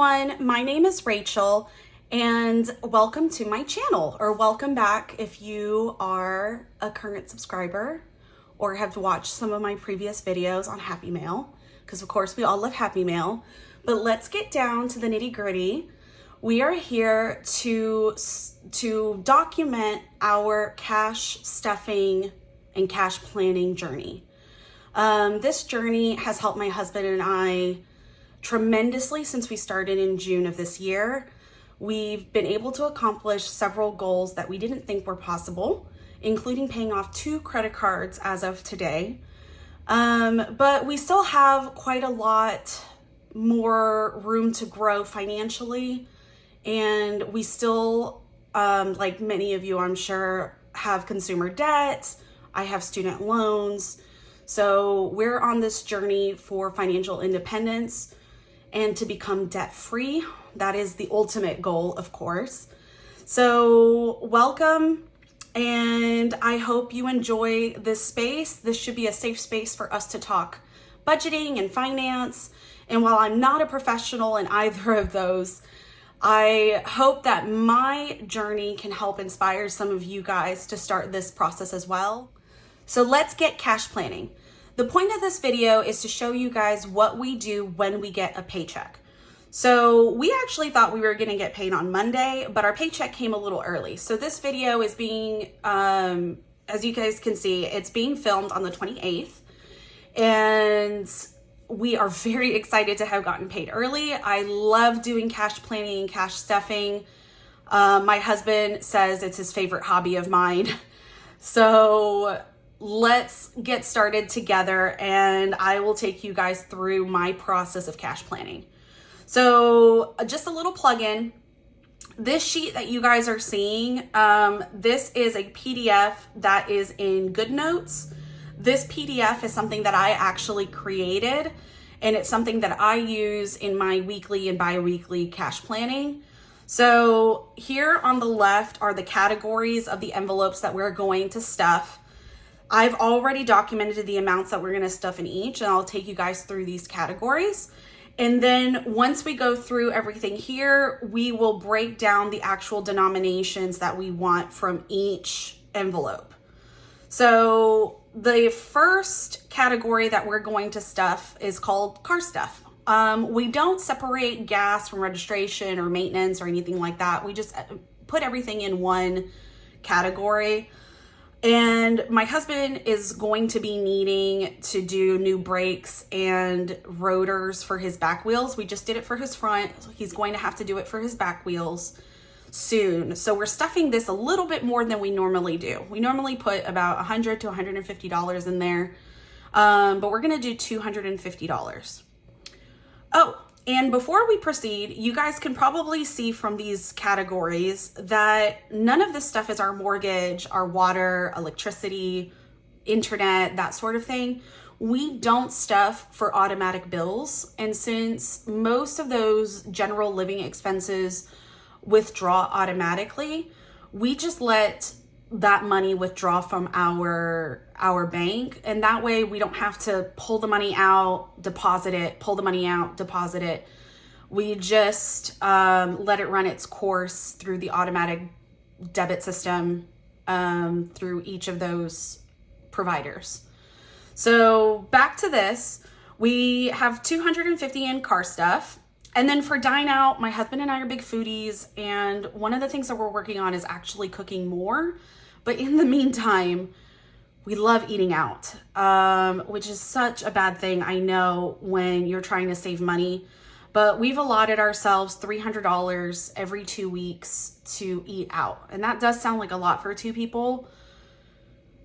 everyone, my name is Rachel and welcome to my channel, or welcome back if you are a current subscriber or have watched some of my previous videos on Happy Mail, because of course we all love Happy Mail. But let's get down to the nitty-gritty. We are here to document our cash stuffing and cash planning journey. This journey has helped my husband and I tremendously since we started in June of this year. We've been able to accomplish several goals that we didn't think were possible, including paying off 2 credit cards as of today. But we still have quite a lot more room to grow financially. And we still, like many of you, I'm sure, have consumer debt. I have student loans. So we're on this journey for financial independence and to become debt-free. That is the ultimate goal, of course. So welcome, and I hope you enjoy this space. This should be a safe space for us to talk budgeting and finance. And while I'm not a professional in either of those, I hope that my journey can help inspire some of you guys to start this process as well. So let's get cash planning. The point of this video is to show you guys what we do when we get a paycheck. So we actually thought we were gonna get paid on Monday, but our paycheck came a little early. So this video is being, as you guys can see, it's being filmed on the 28th. And we are very excited to have gotten paid early. I love doing cash planning and cash stuffing. My husband says it's his favorite hobby of mine. So let's get started together and I will take you guys through my process of cash planning. So just a little plug-in. This sheet that you guys are seeing, this is a PDF that is in GoodNotes. This PDF is something that I actually created, and it's something that I use in my weekly and bi-weekly cash planning. So here on the left are the categories of the envelopes that we're going to stuff. I've already documented the amounts that we're gonna stuff in each, and I'll take you guys through these categories. And then once we go through everything here, we will break down the actual denominations that we want from each envelope. So the first category that we're going to stuff is called car stuff. We don't separate gas from registration or maintenance or anything like that. We just put everything in one category. And my husband is going to be needing to do new brakes and rotors for his back wheels. We just did it for his front. He's going to have to do it for his back wheels soon. So we're stuffing this a little bit more than we normally do. We normally put about $100 to $150 in there, but we're gonna do $250. Oh, and before we proceed, you guys can probably see from these categories that none of this stuff is our mortgage, our water, electricity, internet, that sort of thing. We don't stuff for automatic bills. And since most of those general living expenses withdraw automatically, we just let that money withdraw from our bank, and that way we don't have to pull the money out, deposit it, pull the money out, deposit it. We just let it run its course through the automatic debit system through each of those providers. So back to this, we have $250 in car stuff. And then for dine out, my husband and I are big foodies, and one of the things that we're working on is actually cooking more. But in the meantime, we love eating out, which is such a bad thing, I know, when you're trying to save money. But we've allotted ourselves $300 every 2 weeks to eat out. And that does sound like a lot for 2 people,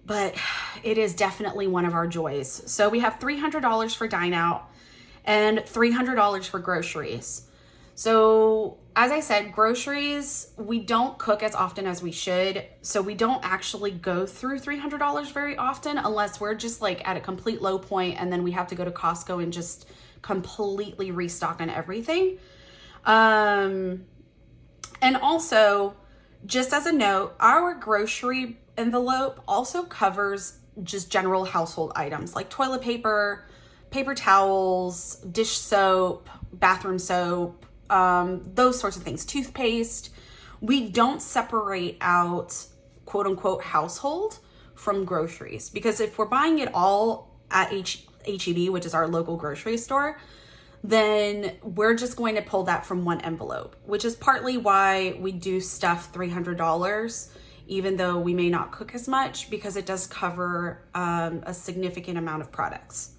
but it is definitely one of our joys. So we have $300 for dine out and $300 for groceries. So as I said, groceries, we don't cook as often as we should. So we don't actually go through $300 very often unless we're just like at a complete low point and then we have to go to Costco and just completely restock on everything. And also, just as a note, our grocery envelope also covers just general household items like toilet paper, paper towels, dish soap, bathroom soap, those sorts of things, toothpaste. We don't separate out quote unquote household from groceries, because if we're buying it all at HEB, which is our local grocery store, then we're just going to pull that from one envelope, which is partly why we do stuff $300, even though we may not cook as much, because it does cover a significant amount of products.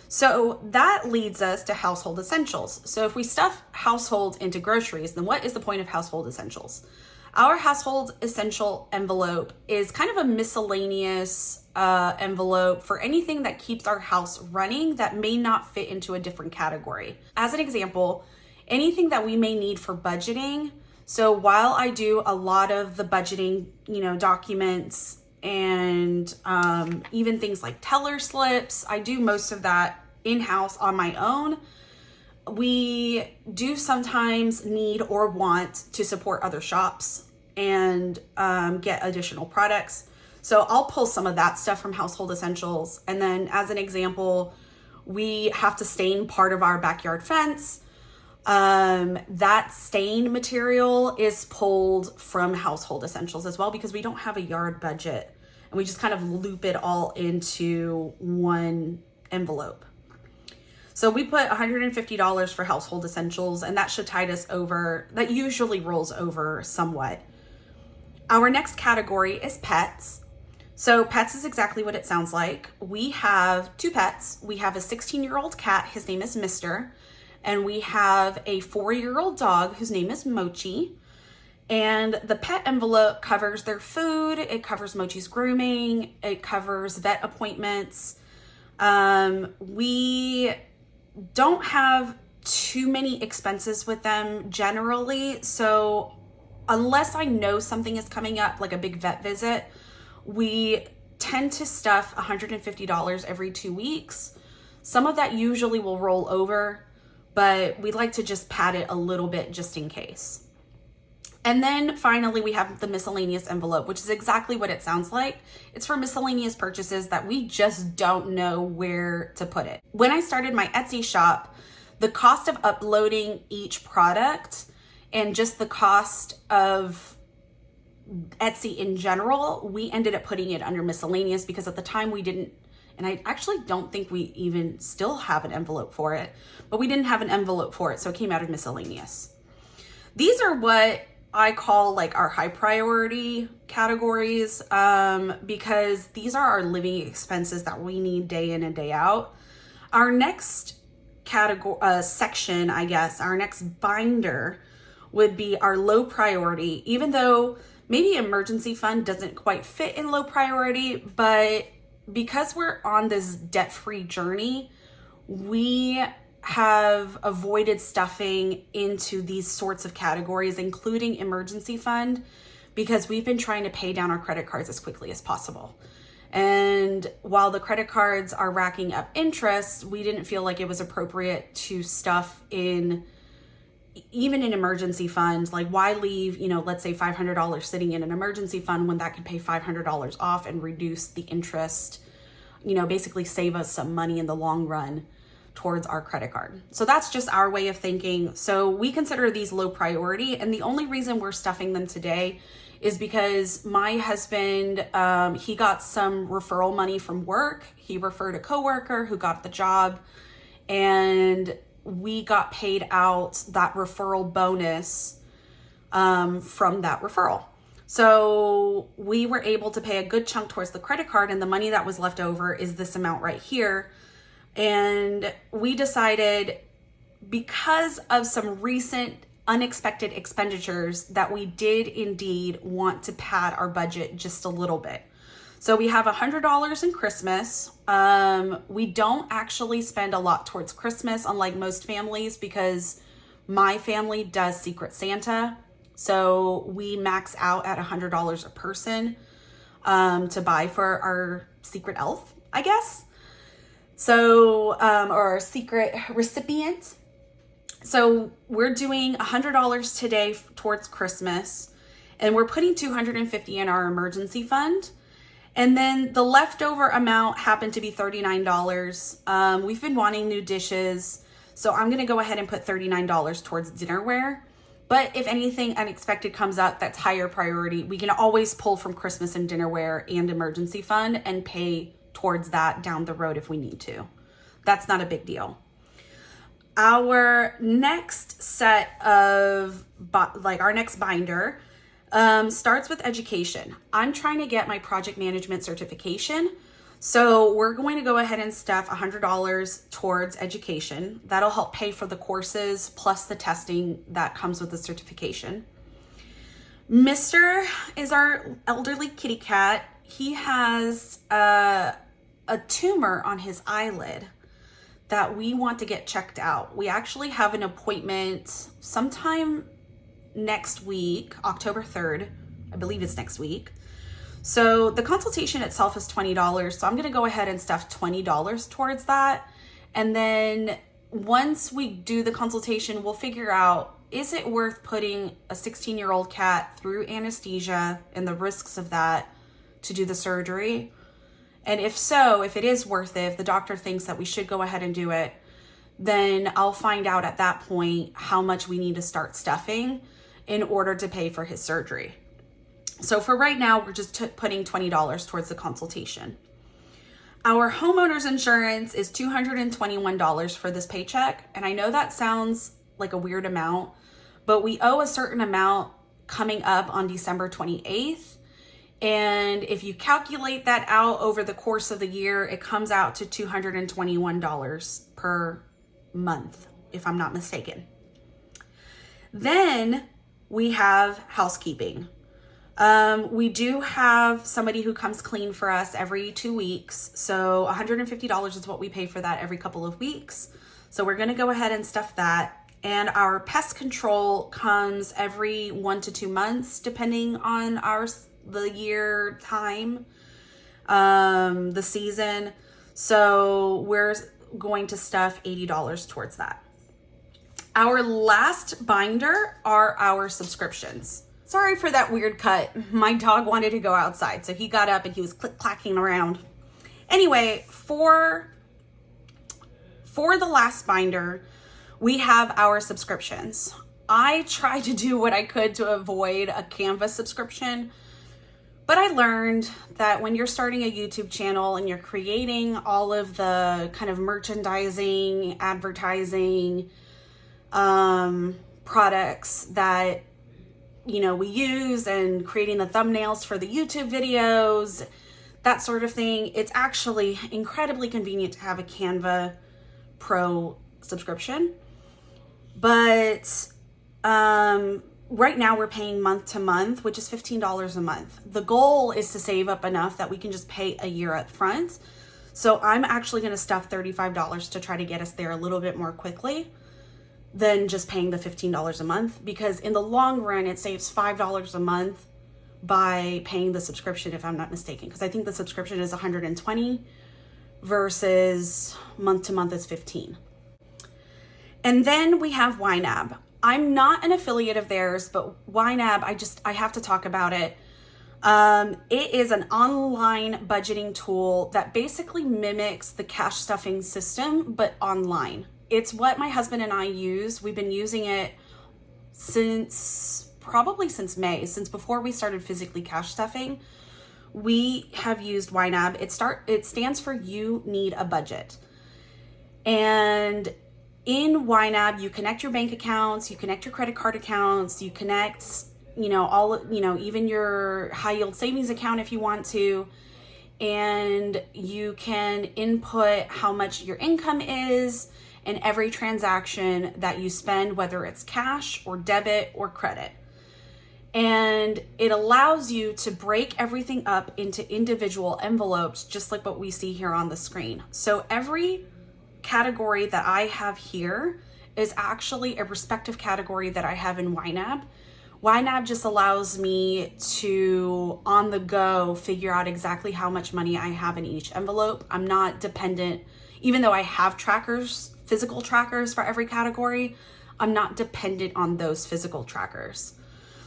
So that leads us to household essentials. So if we stuff household into groceries, then what is the point of household essentials? Our household essential envelope is kind of a miscellaneous envelope for anything that keeps our house running that may not fit into a different category. As an example, anything that we may need for budgeting. So while I do a lot of the budgeting, documents and even things like teller slips, I do most of that in-house on my own. We do sometimes need or want to support other shops and get additional products. So I'll pull some of that stuff from household essentials. And then as an example, we have to stain part of our backyard fence. That stain material is pulled from household essentials as well, because we don't have a yard budget and we just kind of loop it all into one envelope. So we put $150 for household essentials, and that should tide us over. That usually rolls over somewhat. Our next category is pets. So pets is exactly what it sounds like. We have two pets. We have a 16-year-old cat. His name is Mister. And we have a 4-year-old dog whose name is Mochi. And the pet envelope covers their food. It covers Mochi's grooming. It covers vet appointments. We don't have too many expenses with them generally. So unless I know something is coming up, like a big vet visit, we tend to stuff $150 every 2 weeks. Some of that usually will roll over, but we like to just pad it a little bit just in case. And then finally, we have the miscellaneous envelope, which is exactly what it sounds like. It's for miscellaneous purchases that we just don't know where to put it. When I started my Etsy shop, the cost of uploading each product and just the cost of Etsy in general, we ended up putting it under miscellaneous, because at the time we didn't, and I actually don't think we even still have an envelope for it, but we didn't have an envelope for it, so it came out of miscellaneous. These are what I call like our high priority categories, because these are our living expenses that we need day in and day out. Our next category, section, I guess, our next binder would be our low priority, even though maybe emergency fund doesn't quite fit in low priority, but because we're on this debt-free journey, we have avoided stuffing into these sorts of categories, including emergency fund, because we've been trying to pay down our credit cards as quickly as possible. And while the credit cards are racking up interest, we didn't feel like it was appropriate to stuff in even an emergency fund. Like, why leave, let's say $500 sitting in an emergency fund when that could pay $500 off and reduce the interest, basically save us some money in the long run towards our credit card. So that's just our way of thinking. So we consider these low priority. And the only reason we're stuffing them today is because my husband, he got some referral money from work. He referred a coworker who got the job, and we got paid out that referral bonus from that referral. So we were able to pay a good chunk towards the credit card, and the money that was left over is this amount right here. And we decided, because of some recent unexpected expenditures, that we did indeed want to pad our budget just a little bit. So we have $100 in Christmas. We don't actually spend a lot towards Christmas, unlike most families, because my family does Secret Santa. So we max out at $100 a person to buy for our secret elf, I guess. So, or our secret recipient. So we're doing $100 today towards Christmas, and we're putting $250 in our emergency fund. And then the leftover amount happened to be $39. We've been wanting new dishes. So I'm gonna go ahead and put $39 towards dinnerware. But if anything unexpected comes up that's higher priority, we can always pull from Christmas and dinnerware and emergency fund and pay towards that down the road if we need to. That's not a big deal. Our next set of, our next binder starts with education. I'm trying to get my project management certification. So we're going to go ahead and stuff $100 towards education. That'll help pay for the courses plus the testing that comes with the certification. Mr. is our elderly kitty cat. He has a tumor on his eyelid that we want to get checked out. We actually have an appointment sometime next week, October 3rd. I believe it's next week. So the consultation itself is $20. So I'm gonna go ahead and stuff $20 towards that. And then once we do the consultation, we'll figure out, is it worth putting a 16-year-old cat through anesthesia and the risks of that to do the surgery? And if so, if it is worth it, if the doctor thinks that we should go ahead and do it, then I'll find out at that point how much we need to start stuffing in order to pay for his surgery. So for right now, we're just putting $20 towards the consultation. Our homeowner's insurance is $221 for this paycheck. And I know that sounds like a weird amount, but we owe a certain amount coming up on December 28th. And if you calculate that out over the course of the year, it comes out to $221 per month, if I'm not mistaken. Then we have housekeeping. We do have somebody who comes clean for us every 2 weeks. So $150 is what we pay for that every couple of weeks. So we're going to go ahead and stuff that. And our pest control comes every 1 to 2 months, depending on the year time, the season. So we're going to stuff $80 towards that. Our last binder are our subscriptions. Sorry for that weird cut. My dog wanted to go outside, so he got up and he was click-clacking around. Anyway, for the last binder, we have our subscriptions. I tried to do what I could to avoid a Canva subscription, but I learned that when you're starting a YouTube channel and you're creating all of the kind of merchandising, advertising, products that we use, and creating the thumbnails for the YouTube videos, that sort of thing, it's actually incredibly convenient to have a Canva Pro subscription. But right now we're paying month to month, which is $15 a month. The goal is to save up enough that we can just pay a year up front. So I'm actually going to stuff $35 to try to get us there a little bit more quickly than just paying the $15 a month, because in the long run, it saves $5 a month by paying the subscription, if I'm not mistaken, because I think the subscription is $120 versus month to month is $15. And then we have YNAB. I'm not an affiliate of theirs, but YNAB, I have to talk about it. It is an online budgeting tool that basically mimics the cash stuffing system, but online. It's what my husband and I use. We've been using it probably since May, since before we started physically cash stuffing. We have used YNAB. It stands for You Need a Budget. And in YNAB, you connect your bank accounts, you connect your credit card accounts, you connect, even your high yield savings account if you want to. And you can input how much your income is and every transaction that you spend, whether it's cash or debit or credit. And it allows you to break everything up into individual envelopes, just like what we see here on the screen. So every category that I have here is actually a respective category that I have in YNAB. YNAB just allows me to, on the go, figure out exactly how much money I have in each envelope. I'm not dependent, even though I have trackers, physical trackers for every category, I'm not dependent on those physical trackers.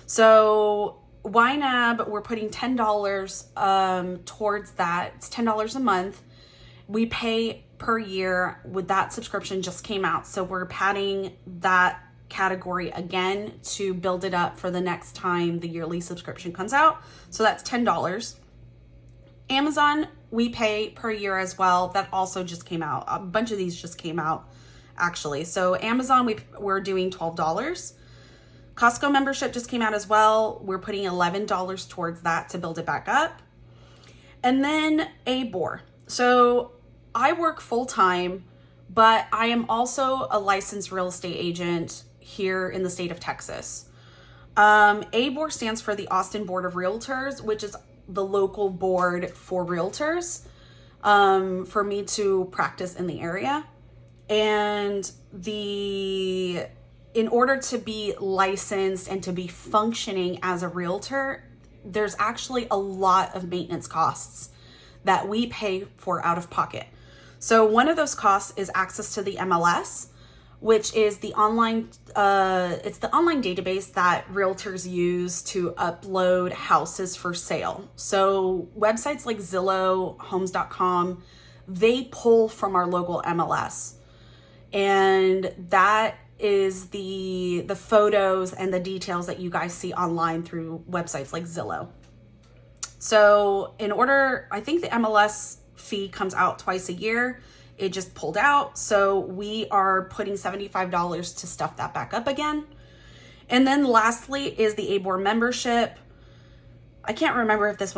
So YNAB, we're putting $10 towards that. It's $10 a month. We pay per year with that subscription just came out. So we're padding that category again to build it up for the next time the yearly subscription comes out. So that's $10. Amazon, we pay per year as well. That also just came out. A bunch of these just came out actually. So Amazon, we're doing $12. Costco membership just came out as well. We're putting $11 towards that to build it back up. And then ABOR. So I work full-time, but I am also a licensed real estate agent here in the state of Texas. ABOR stands for the Austin Board of Realtors, which is the local board for realtors, for me to practice in the area. And in order to be licensed and to be functioning as a realtor, there's actually a lot of maintenance costs that we pay for out of pocket. So one of those costs is access to the MLS, which is the online, it's the online database that realtors use to upload houses for sale. So websites like Zillow, homes.com, they pull from our local MLS. And that is the photos and the details that you guys see online through websites like Zillow. So I think the MLS fee comes out twice a year. It just pulled out. So we are putting $75 to stuff that back up again. And then lastly is the ABOR membership. I can't remember if this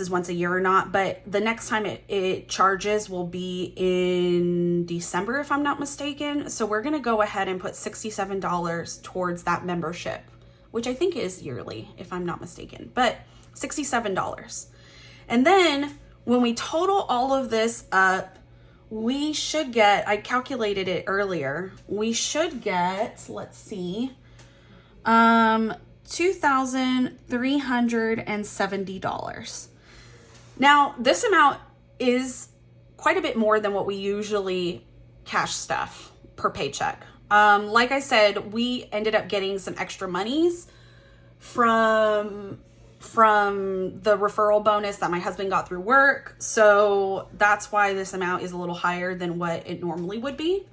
is once a year or not, but the next time it charges will be in December, if I'm not mistaken. So we're going to go ahead and put $67 towards that membership, which I think is yearly, if I'm not mistaken, but $67. And then when we total all of this up, we should get, I calculated it earlier, we should get, let's see, $2,370. Now, this amount is quite a bit more than what we usually cash stuff per paycheck. Like I said, we ended up getting some extra monies from the referral bonus that my husband got through work. So that's why this amount is a little higher than what it normally would be.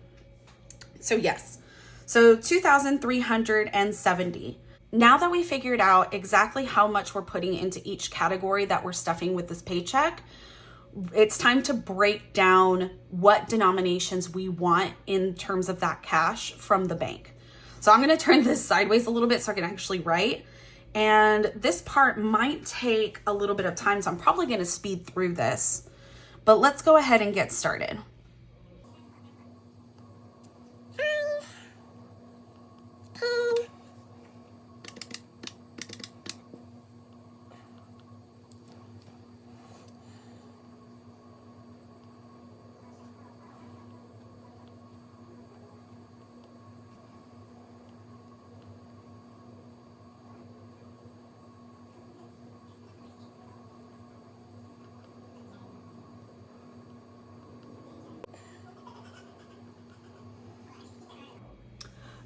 So yes, so $2,370. Now that we figured out exactly how much we're putting into each category that we're stuffing with this paycheck, it's time to break down what denominations we want in terms of that cash from the bank. So I'm going to turn this sideways a little bit so I can actually write. And this part might take a little bit of time, so I'm probably going to speed through this. But let's go ahead and get started.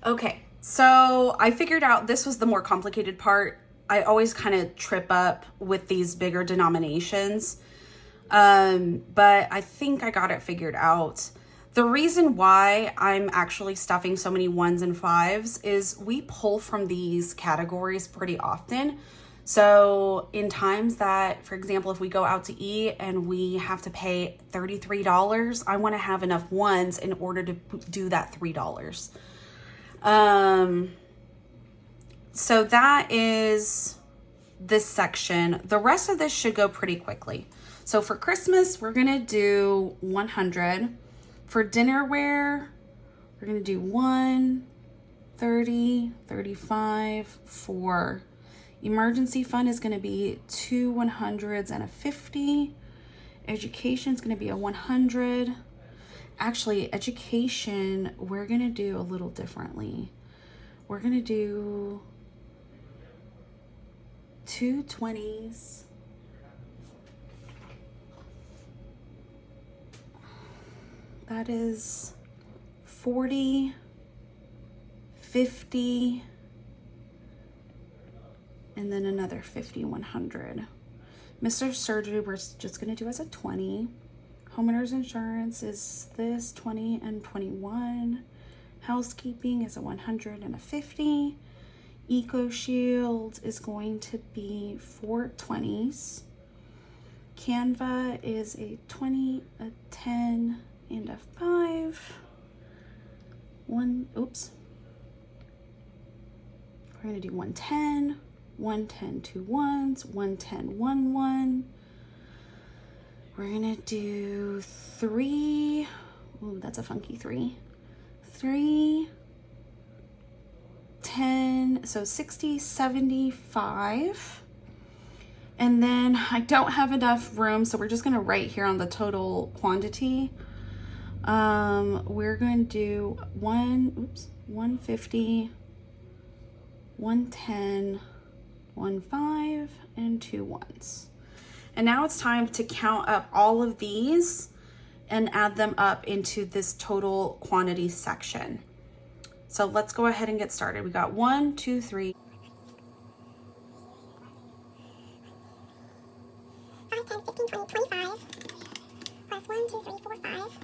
Okay, so I figured out this was the more complicated part. I always kind of trip up with these bigger denominations, but I think I got it figured out. The reason why I'm actually stuffing so many 1s and 5s is we pull from these categories pretty often. So in times that, for example, if we go out to eat and we have to pay $33, I want to have enough 1s in order to do that $3. So that is this section. The rest of this should go pretty quickly. So for Christmas, we're going to do 100. For dinnerware, we're going to do 1, 30, 35, 4. Emergency fund is going to be 2 100s and a 50. Education is going to be a 100. Actually, education, we're going to do a little differently. We're going to do 2 20s. That is 40, 50, and then another 50, 100. Mr. Surgery, we're just going to do as a 20. Homeowners insurance is this 20 and 21. Housekeeping is a 100 and a 50. Eco Shield is going to be 4 20s. Canva is a 20, a 10, and a 5. We're gonna do 110, 110 2 1s, 110 1 1. We're gonna do 3. Ooh, that's a funky 3. 3, 10, so 60, 75. And then I don't have enough room, so we're just gonna write here on the total quantity. We're going to do 150, 110, 15, and 2 1s. And now it's time to count up all of these and add them up into this total quantity section. So let's go ahead and get started. We got 1, 2, 3. 5, 10, 15, 20, 25. Plus 1, 2, 3, 4, 5.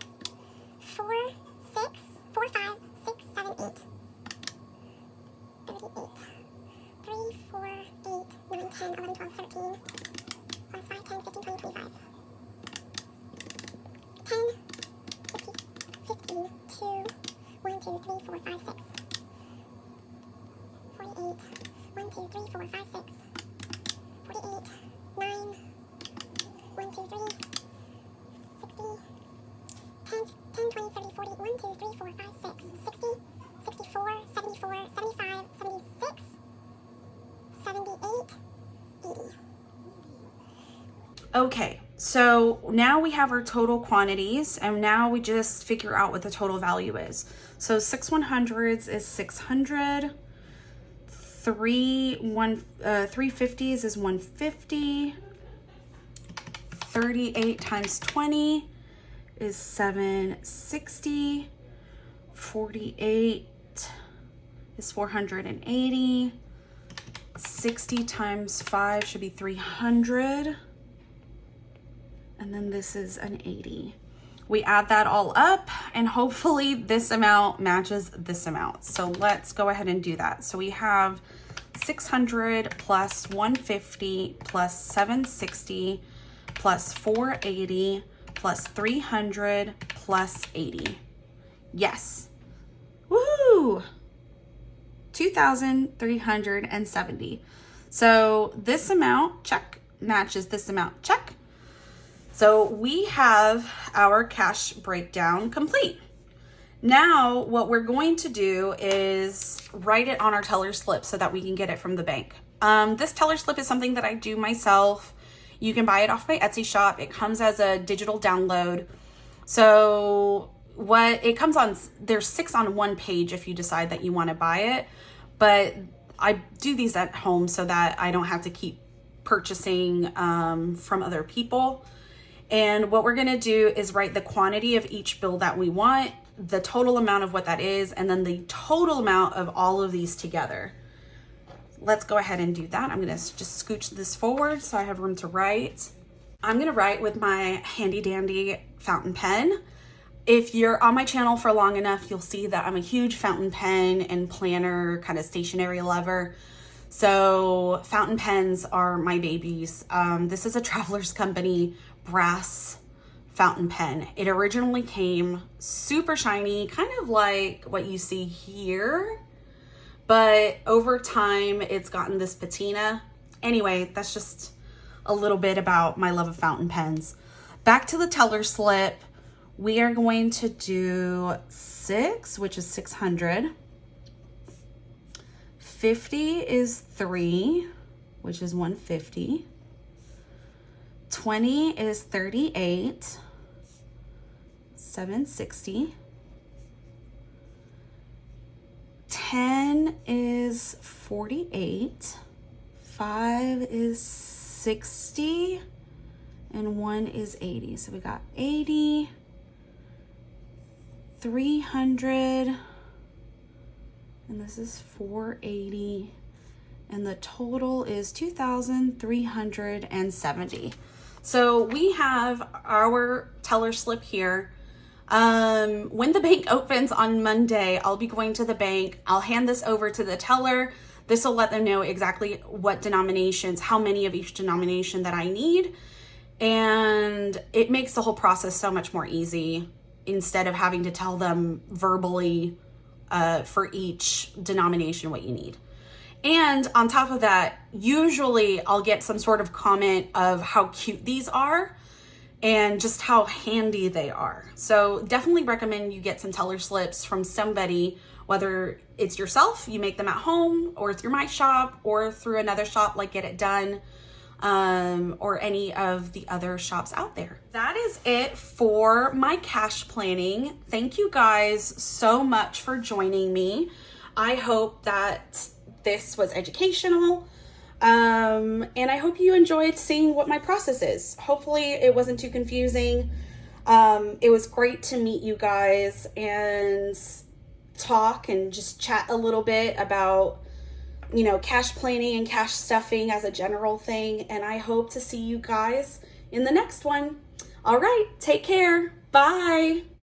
4, 6, 4, 5, 6, 7, 8. 38. 3, 4, 8, 9, 10, 11, 12, 13. Plus 5, 10, 15, 20, 25. 10, 50, 15, 2, 1, 2, 3, 4, 5, 6. 48, 1, 2, 3, 4, 5, 6. 48, 9, 1, 2, 3, 60, 10, 10, 20, 30, 40, 1, 2, 3, 4, 5, 6, 60, 64, 74, 75, 76, 78, 80. Okay, so now we have our total quantities, and now we just figure out what the total value is. So 6 100s is 600. 3 350s is 150. 38 times 20 is 760. 48 is 480. 60 times 5 should be 300. And then this is an 80. We add that all up, and hopefully this amount matches this amount. So let's go ahead and do that. So we have 600 plus 150 plus 760 plus 480 plus 300 plus 80. Yes. Woo! 2,370. So this amount, check, matches this amount, check. So we have our cash breakdown complete. Now what we're going to do is write it on our teller slip so that we can get it from the bank. This teller slip is something that I do myself. You can buy it off my Etsy shop. It comes as a digital download. So what it comes on, there's 6 on one page if you decide that you want to buy it. But I do these at home so that I don't have to keep purchasing from other people. And what we're gonna do is write the quantity of each bill that we want, the total amount of what that is, and then the total amount of all of these together. Let's go ahead and do that. I'm gonna just scooch this forward so I have room to write. I'm gonna write with my handy dandy fountain pen. If you're on my channel for long enough, you'll see that I'm a huge fountain pen and planner kind of stationery lover. So fountain pens are my babies. This is a Traveler's Company brass fountain pen. It originally came super shiny, kind of like what you see here, but over time it's gotten this patina. Anyway, that's just a little bit about my love of fountain pens. Back to the teller slip, we are going to do 6, which is 600. 50 is 3, which is 150. 20 is 38, 760. 10 is 48. 5 is 60. And 1 is 80. So we got 80, 300, and this is 480. And the total is 2,370. So we have our teller slip here. When the bank opens on Monday, I'll be going to the bank. I'll hand this over to the teller. This will let them know exactly what denominations, how many of each denomination that I need. And it makes the whole process so much more easy instead of having to tell them verbally for each denomination what you need. And on top of that, usually I'll get some sort of comment of how cute these are and just how handy they are. So definitely recommend you get some teller slips from somebody, whether it's yourself, you make them at home, or through my shop, or through another shop like Get It Done, or any of the other shops out there. That is it for my cash planning. Thank you guys so much for joining me. I hope that this was educational. And I hope you enjoyed seeing what my process is. Hopefully it wasn't too confusing. It was great to meet you guys and talk and just chat a little bit about, you know, cash planning and cash stuffing as a general thing. And I hope to see you guys in the next one. All right, take care. Bye.